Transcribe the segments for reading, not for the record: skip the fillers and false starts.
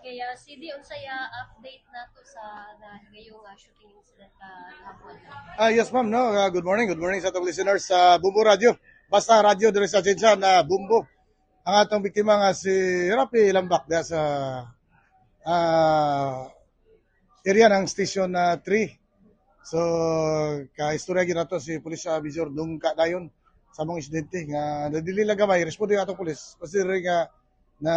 Kaya CD unsaya update nato sa gayong shooting incident hapon. Yes ma'am, no. Good morning sa atong listeners sa Bumbo Radio. Basta radio diri sa Jinsan na Bumbo. Ang atong biktima nga si Rapi Lambak da sa ah, area ng Station 3. So, ka-istorya ginato si Pulis Major Dungka dayon sa mong insidente nga nadili lang gamay responde atong pulis considering nga na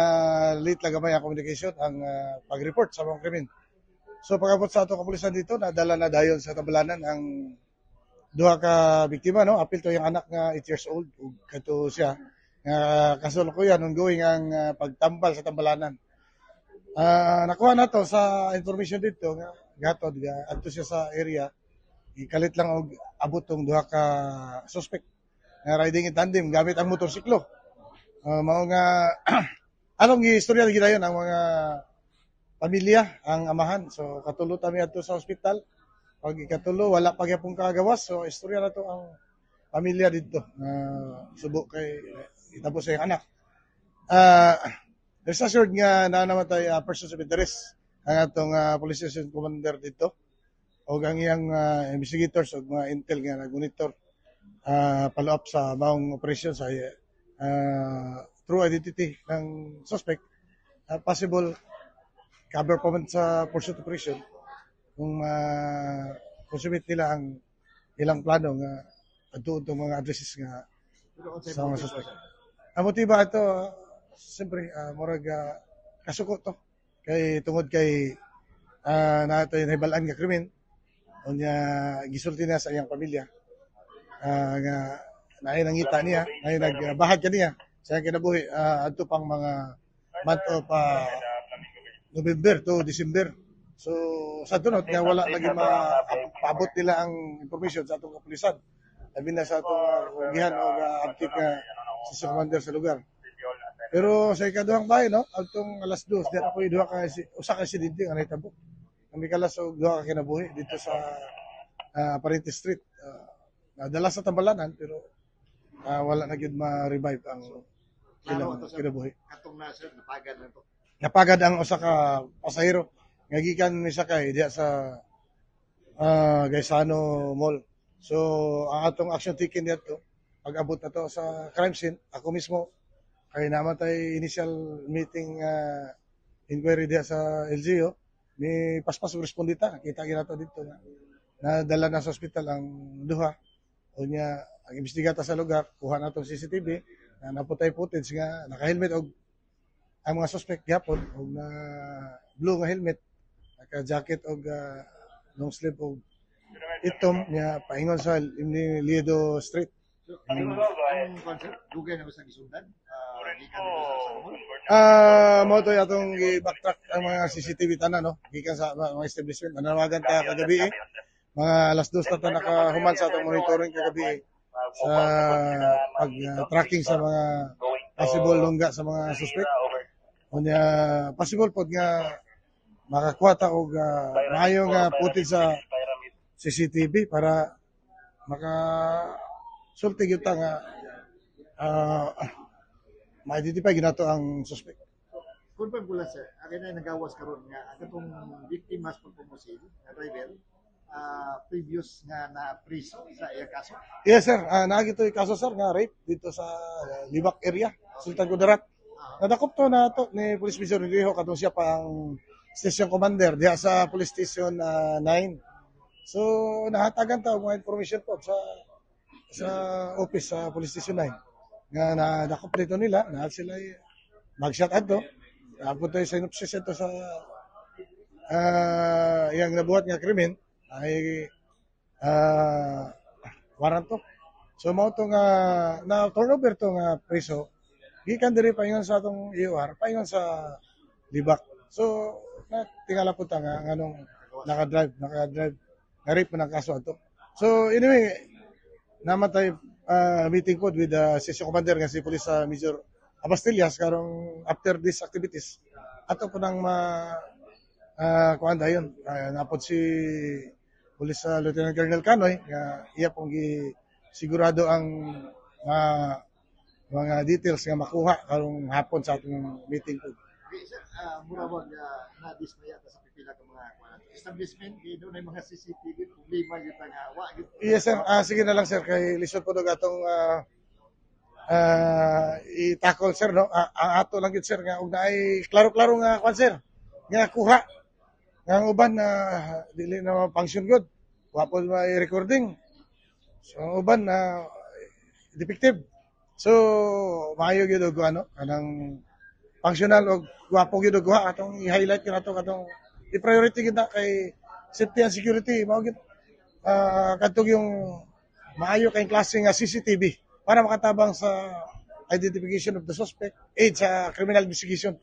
late lang gamay ang communication ang pag-report sa mong krimen. So pag-abot sa atong kapulisan dito, nadala na dayon sa Tabalanan ang duha ka biktima, no? Apil to yung anak nga 8 years old ug kato siya nga kasulukuyan ongoing ang pagtambal sa Tabalanan. Nakuha na to sa information dito nga gatod nga adto siya sa area ikalit lang og abot tong duha ka suspect nga riding in tandem gamit ang motorsiklo. Mao nga anong istorya gidayon ang mga pamilya ang amahan. So katulo kami adto sa ospital. Pag ikatulo wala pa gyapon kagawas. So istorya na to ang pamilya dito. Subo kay itabo sa iyang anak. There's assured nga na namatay persons of interest ang atong police station commander dito o ang iyang investigators o mga intel nga nag-monitor follow up sa maong operation sa true identity ng suspect, possible cover pa man sa pursuit operation kung consumit nila ang ilang plano nga adto itong mga addresses nga sa mga suspect. Ang motiba ito, siyempre, murag kasuko to. Kay tungod kay nato yung hibalaan nga krimen, unya gisulti na sa iyang pamilya, nga naay nangita niya, naay nagbahag kaniya sa iyang kinabuhi, adto pang mga month of November to December. So, sa tunod, nga wala lagi maabot nila ang information sa atong kapulisan. Labi na sa atong gihan o active nga sa commander sa lugar. Pero sa ikaduhang bahay, no, atong alas 2, diyan ako usa ka insidente nga nahitabo. Ang mikalas og duha ka kinabuhi dito sa Aparente Street. Nadala sa Tambalanan pero wala na gyud ma-revive ang ilang kinabuhi. Katong na sir, napagad na to. Napagad ang usa ka pasahero nga gikan ni sakay diya sa Gaisano Mall. So ang atong action taken dito pag-abot na to sa crime scene, ako mismo kay namatay initial meeting inquiry diya sa LGU ni paspas respondita kita ginato dito na nadala na sa ospital ang duha unya ang imbestigator sa lugar kuha na tong CCTV na naputay footage nga naka-helmet og ang mga suspect gyapon og na blue nga helmet naka-jacket og long sleeve og itom niya paingon sa Liedo Street. Ang concept, dugay na sa gisundan. Gikan sa mall. Mo to atong i-backtrack ang mga CCTV tanan, no? Gikan sa mga establishment. Nanawagan ta kagabi mga alas 2 ta nakahuman sa atong monitoring kagabi sa pag-tracking sa mga possible lungga sa mga suspect. Unya possible pod nga makakuha ta og maayo nga footage sa CCTV para maka sulti gyud ta nga ma-identify ginato ang suspect. Confirm ko lang sir, akin na nagawas karon nga atong biktima sa pagpumusil na driver previous nga na priso sa iya kaso. Yes sir, naagitoy kaso sir nga rape dito sa Libak area, Sultan Kudarat. Nadakop to na to ni Police Major Rijo kadto siya pang station commander diha sa Police Station 9. So nahatagan ta og mga information po sa office sa Police Station 9 nga nadakop dito nila na sila mag-shot adto. Apod tayo sa synopsis ito sa iyang nabuhat nga krimen ay warrant to. So mao to nga na turnover to nga preso gikan diri paingon sa atong EOR paingon sa Libak. So tingala po ta nga nganong naka-drive na rape man ang kaso ato. So anyway namatay meeting pod with the station commander nga si Police Major Abastillas karong after these activities ato po nang kuan dayon napod si Police Lieutenant Colonel Canoy nga iya pong sigurado ang mga details nga makuha karong hapon sa atong meeting po. Okay, sir, murawag na-dismaya ta sa pipila ka mga establishment, doon ay mga CCTV, problema yun nga, wa yun. Yes, sir. Sige na lang, sir. Kay lisod po doon atong i-tackle, sir, no? Ang ato lang yun, sir, nga, ug na ay klaro-klaro nga, kwan, sir, nga kuha. Nga ang uban na dili na function good. Wapo may recording. So, ang uban na defective. So, maayo gyud og ano, kanang functional og gwapo gyud og kuha atong i-highlight gyud ato katong i-priority gyud na kay safety and security mao gyud kadtong yung maayo kay klase nga CCTV para makatabang sa identification of the suspect aid sa criminal investigation.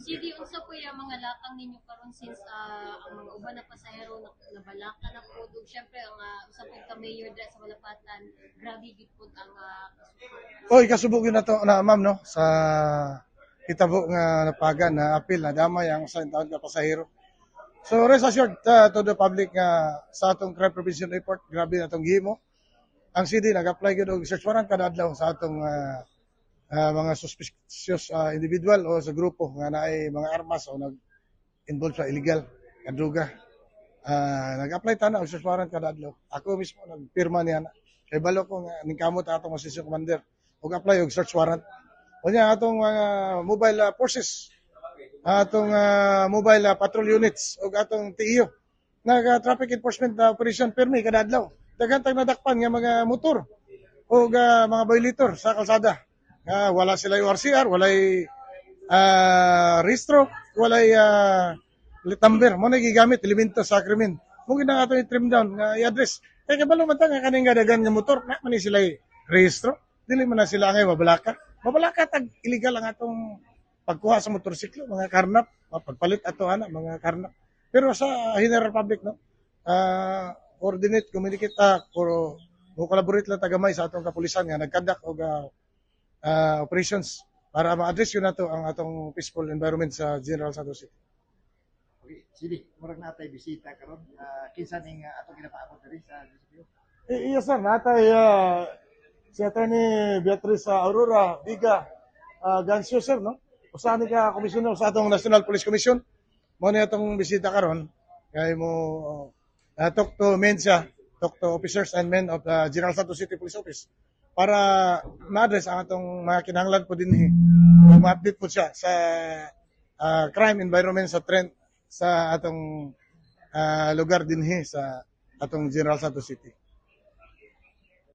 CD, unsa po yung mga lakang ninyo karon since ang mga uban na pasahero nabalaka na po. Siyempre, ang usap po ka mayor dahil sa Malapatan, grabe gid po ang Oy, kasubok yun na to na ma'am no sa hitabo nga napagan na appeal na damay ang sa taon ka pasahero. So rest assured to the public nga sa atong crime prevention report grabe na tong gihimo. Ang CD nag-apply gyud og search warrant kada adlaw sa atong mga suspicious individual o sa grupo nga naay mga armas o nag-involve sa illegal nga droga. Nag-apply ta na og search warrant kada adlaw. Ako mismo nagpirma niya na. Kay balo ko nga ningkamot atong assistant commander og apply og search warrant. Unya atong mobile forces, atong mobile patrol units ug atong TIO traffic enforcement operation permi kada adlaw. Daghan tag nadakpan nga mga motor o mga violator sa kalsada. Wala sila URCR, walay restro, walay litamber. Mo na gigamit elemento sa krimen. Mo gid nga ato i-trim down nga i-address. Kay kabalo man ta nga kaning dagan nga motor na man sila restro. Dili man na sila ngay mabalaka. Mabalaka tag illegal ang atong pagkuha sa motorsiklo, mga karnap, pagpalit ato ana mga karnap. Pero sa general public no, coordinate, communicate or mo collaborate lang tagamay sa atong kapulisan nga nagkandak og operations para ma-address yun nato ang atong peaceful environment sa General Santos City. Okay, sige, murag natay bisita karon. Kinsa ning atong ginapaabot diri sa DCPO? Yes sir, natay si Atty. Beatrice Aurora Biga Gancio sir, no? Usa ni ka komisyoner sa atong National Police Commission. Mo ni atong bisita karon kay mo talk to men siya, talk to officers and men of the General Santos City Police Office para ma-address ang atong mga kinahanglan po din ma-update po siya sa crime environment sa trend sa atong lugar dinhi sa atong General Santos City.